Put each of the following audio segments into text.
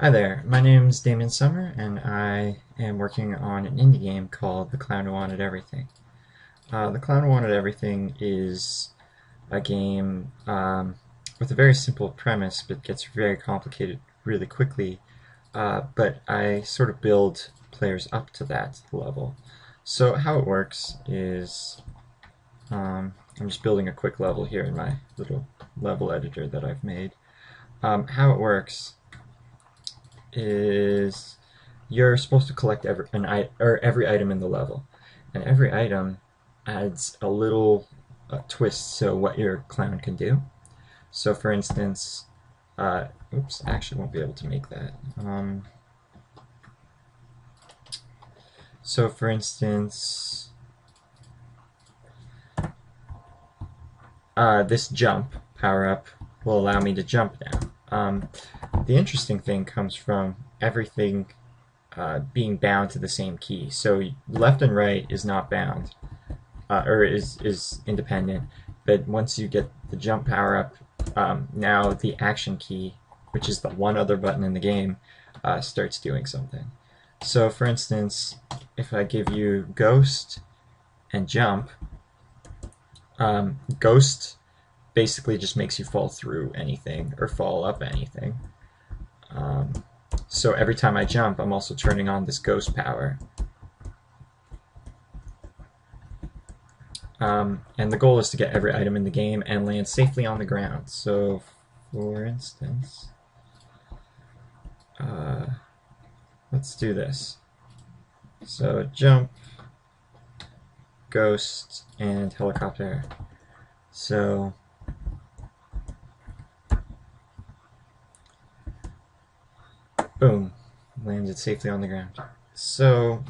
Hi there, my name's Damien Summer, and I am working on an indie game called The Clown Who Wanted Everything. The Clown Who Wanted Everything is a game with a very simple premise, but gets very complicated really quickly. But I sort of build players up to that level. So how it works is I'm just building a quick level here in my little level editor that I've made. How it works is you're supposed to collect every item in the level, and every item adds a little twist to what your clown can do. So, for instance, oops, I actually won't be able to make that. So, for instance, this jump power up will allow me to jump now. The interesting thing comes from everything being bound to the same key. So left and right is not bound, or is independent. But once you get the jump power up, now the action key, which is the one other button in the game, starts doing something. So for instance, if I give you Ghost and Jump, Ghost basically just makes you fall through anything or fall up anything. So every time I jump, I'm also turning on this Ghost power. And the goal is to get every item in the game and land safely on the ground. So, for instance, let's do this. So, jump, Ghost, and helicopter. So, boom, landed safely on the ground. So,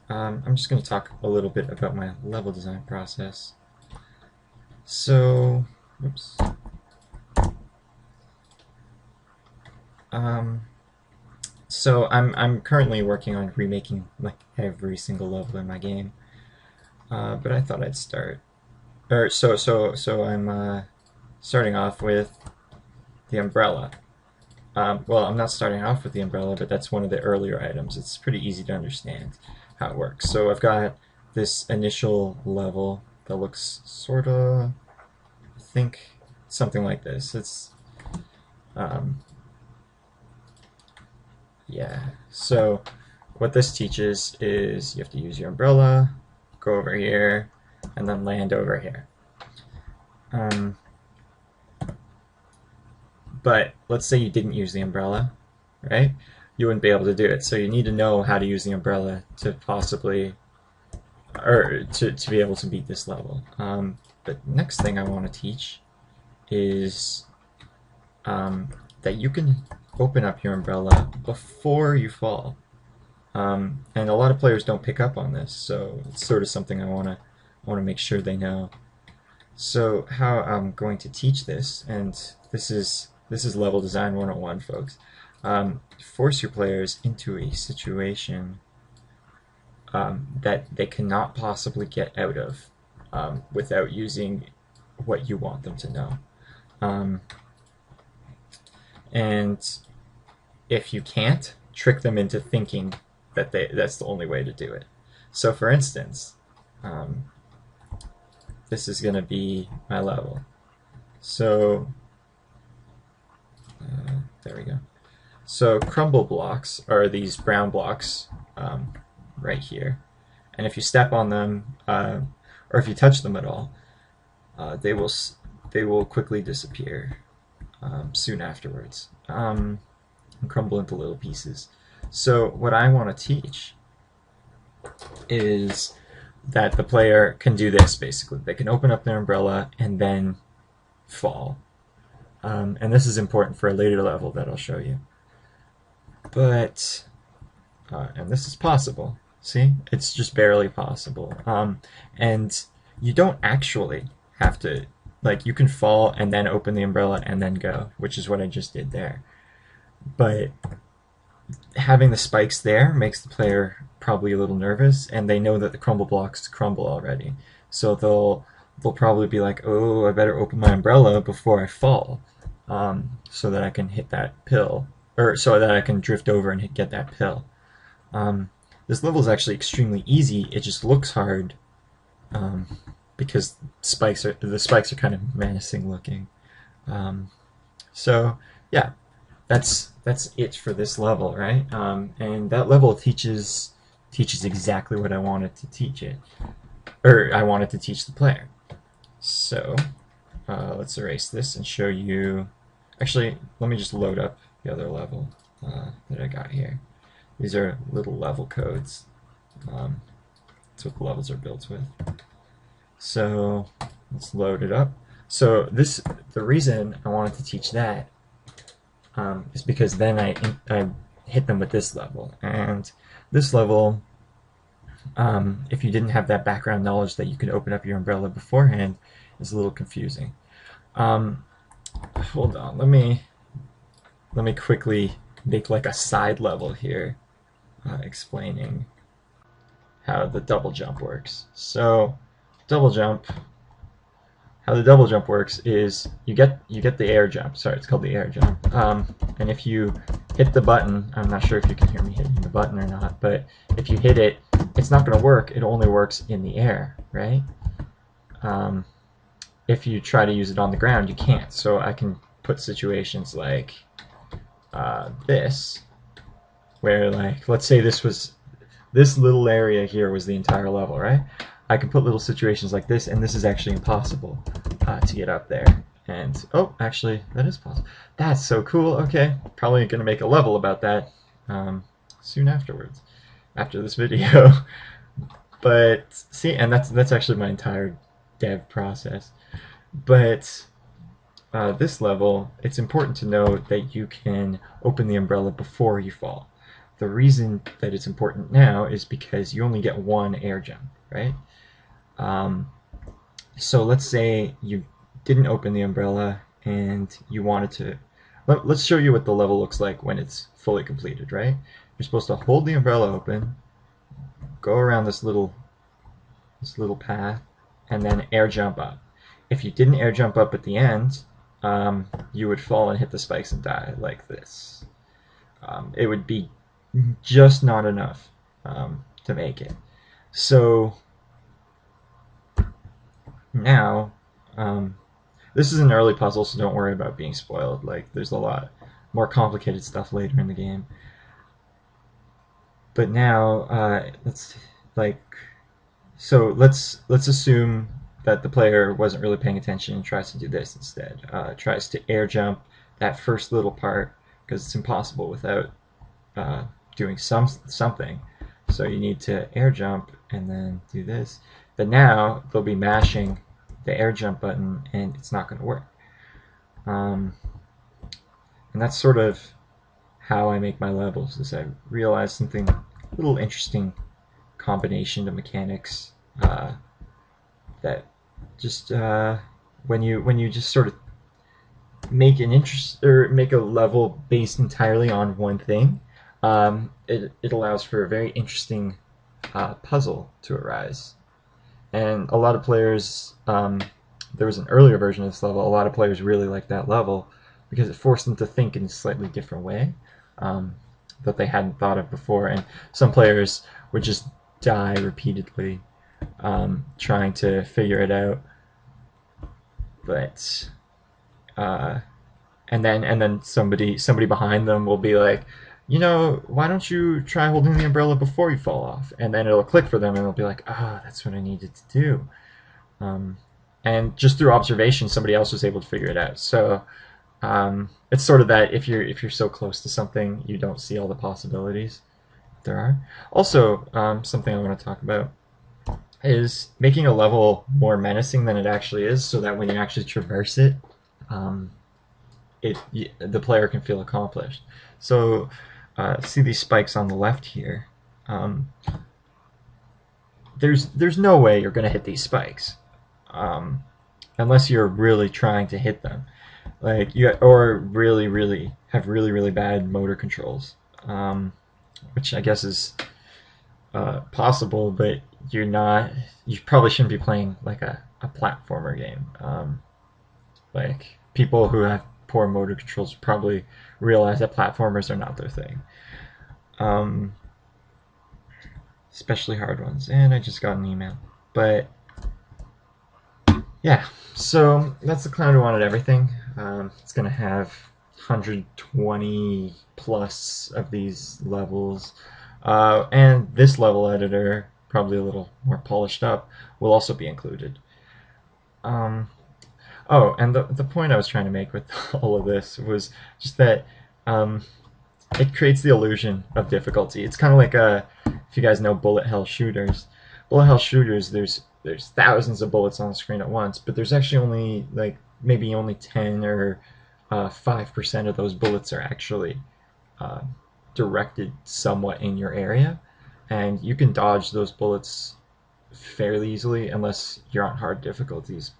I'm just going to talk a little bit about my level design process. So, oops. So I'm currently working on remaking like every single level in my game, but I thought I'd start. So I'm starting off with the umbrella. Well, I'm not starting off with the umbrella, but that's one of the earlier items. It's pretty easy to understand how it works. So I've got this initial level that looks sort of, I think, something like this. It's, yeah. So what this teaches is you have to use your umbrella, go over here, and then land over here. But let's say you didn't use the umbrella, right? You wouldn't be able to do it. So you need to know how to use the umbrella to possibly, or to be able to beat this level. But next thing I want to teach is that you can open up your umbrella before you fall. And a lot of players don't pick up on this, so it's sort of something I want to make sure they know. So how I'm going to teach this, and this is level design 101, folks. Force your players into a situation that they cannot possibly get out of without using what you want them to know. And if you can't, trick them into thinking that that's the only way to do it. So for instance, this is going to be my level. So there we go. So crumble blocks are these brown blocks right here, and if you step on them or if you touch them at all, they will quickly disappear soon afterwards and crumble into little pieces. So what I want to teach is that the player can do this basically. They can open up their umbrella and then fall. And this is important for a later level that I'll show you. But, and this is possible. See? It's just barely possible. And you don't actually have to, like, you can fall and then open the umbrella and then go, which is what I just did there. But having the spikes there makes the player probably a little nervous, and they know that the crumble blocks crumble already. So they'll probably be like, oh, I better open my umbrella before I fall, so that I can hit that pill, or so that I can drift over and get that pill. This level is actually extremely easy. It just looks hard because the spikes are kind of menacing looking. So yeah, that's it for this level, right? And that level teaches exactly what I wanted to teach it, or I wanted to teach the player. So let's erase this and show you. Actually, let me just load up the other level that I got here. These are little level codes. That's what the levels are built with. So let's load it up. So the reason I wanted to teach that is because then I hit them with this level. And this level, if you didn't have that background knowledge that you could open up your umbrella beforehand, is a little confusing. Hold on, let me quickly make like a side level here, explaining how the double jump works. So, how the double jump works is you get the air jump. Sorry, it's called the air jump. And if you hit the button, I'm not sure if you can hear me hitting the button or not, but if you hit it, it's not going to work. It only works in the air, right? If you try to use it on the ground, you can't. So I can put situations like this, where like, let's say this little area here was the entire level, right? I can put little situations like this, and this is actually impossible to get up there. And, oh, actually, that is possible. That's so cool. Okay, probably going to make a level about that soon afterwards, after this video. But, see, and that's actually my entire dev process. But this level, it's important to know that you can open the umbrella before you fall. The reason that it's important now is because you only get one air jump, right? So let's say you didn't open the umbrella and you wanted to. Let's show you what the level looks like when it's fully completed, right? You're supposed to hold the umbrella open, go around this little path, and then air jump up. If you didn't air jump up at the end, you would fall and hit the spikes and die like this. It would be just not enough to make it. So now, this is an early puzzle, so don't worry about being spoiled. Like, there's a lot more complicated stuff later in the game. But now, let's assume that the player wasn't really paying attention and tries to do this instead. Tries to air jump that first little part, because it's impossible without doing something. So you need to air jump and then do this. But now they'll be mashing the air jump button and it's not going to work. And that's sort of how I make my levels, is I realize something, a little interesting combination of mechanics that just when you just sort of make make a level based entirely on one thing, it allows for a very interesting puzzle to arise. And a lot of players, there was an earlier version of this level, a lot of players really liked that level because it forced them to think in a slightly different way that they hadn't thought of before. And some players would just die repeatedly trying to figure it out. But and then somebody behind them will be like, you know, why don't you try holding the umbrella before you fall off? And then it'll click for them, and they'll be like, that's what I needed to do. And just through observation, somebody else was able to figure it out. So it's sort of that if you're so close to something, you don't see all the possibilities there are. Also, something I want to talk about is making a level more menacing than it actually is, so that when you actually traverse it, the player can feel accomplished. So see these spikes on the left here. There's no way you're going to hit these spikes unless you're really trying to hit them, or really have really bad motor controls, which I guess is possible, but you probably shouldn't be playing like a platformer game. Like, people who have poor motor controls probably realize that platformers are not their thing. Especially hard ones. And I just got an email. But yeah, so that's the Clown Who Wanted Everything. It's going to have 120 plus of these levels. And this level editor, probably a little more polished up, will also be included. Oh, and the point I was trying to make with all of this was just that it creates the illusion of difficulty. It's kind of like if you guys know bullet hell shooters. Bullet hell shooters, there's thousands of bullets on the screen at once, but there's actually only like maybe only 10 or 5% of those bullets are actually directed somewhat in your area, and you can dodge those bullets fairly easily unless you're on hard difficulties,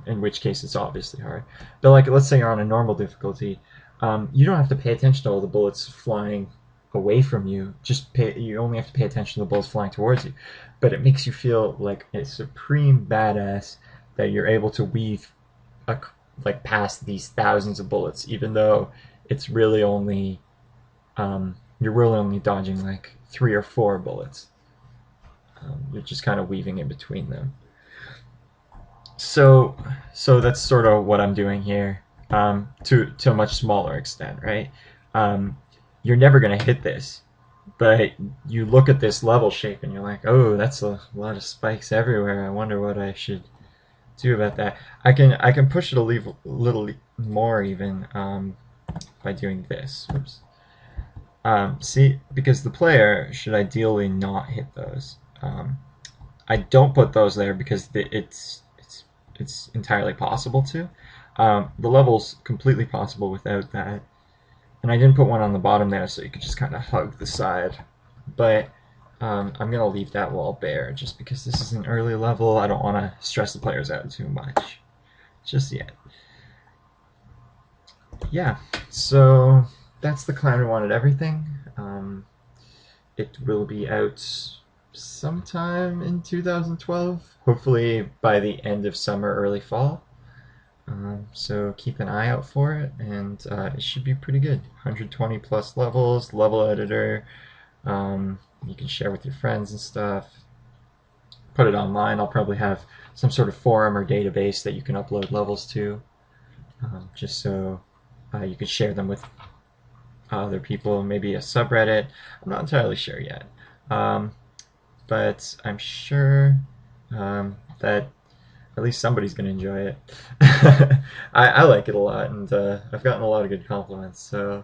in which case it's obviously hard. But like, let's say you're on a normal difficulty, you don't have to pay attention to all the bullets flying away from you. You only have to pay attention to the bullets flying towards you. But it makes you feel like a supreme badass that you're able to weave like past these thousands of bullets, even though it's really only you're really only dodging like 3 or 4 bullets. You're just kind of weaving in between them. So that's sort of what I'm doing here, to a much smaller extent, right? You're never going to hit this, but you look at this level shape and you're like, oh, that's a lot of spikes everywhere. I wonder what I should do about that. I can push it a little more even by doing this. Oops. See, because the player should ideally not hit those. I don't put those there because it's entirely possible to. The level's completely possible without that. And I didn't put one on the bottom there so you could just kind of hug the side. But I'm going to leave that wall bare just because this is an early level. I don't want to stress the players out too much just yet. Yeah, so that's the Clown Who Wanted Everything. It will be out sometime in 2012, hopefully by the end of summer, early fall. So keep an eye out for it, and it should be pretty good. 120 plus levels, level editor. You can share with your friends and stuff. Put it online. I'll probably have some sort of forum or database that you can upload levels to, just so you can share them with other people, maybe a subreddit. I'm not entirely sure yet, but I'm sure that at least somebody's going to enjoy it. I like it a lot, and I've gotten a lot of good compliments, so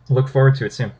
look forward to it soon.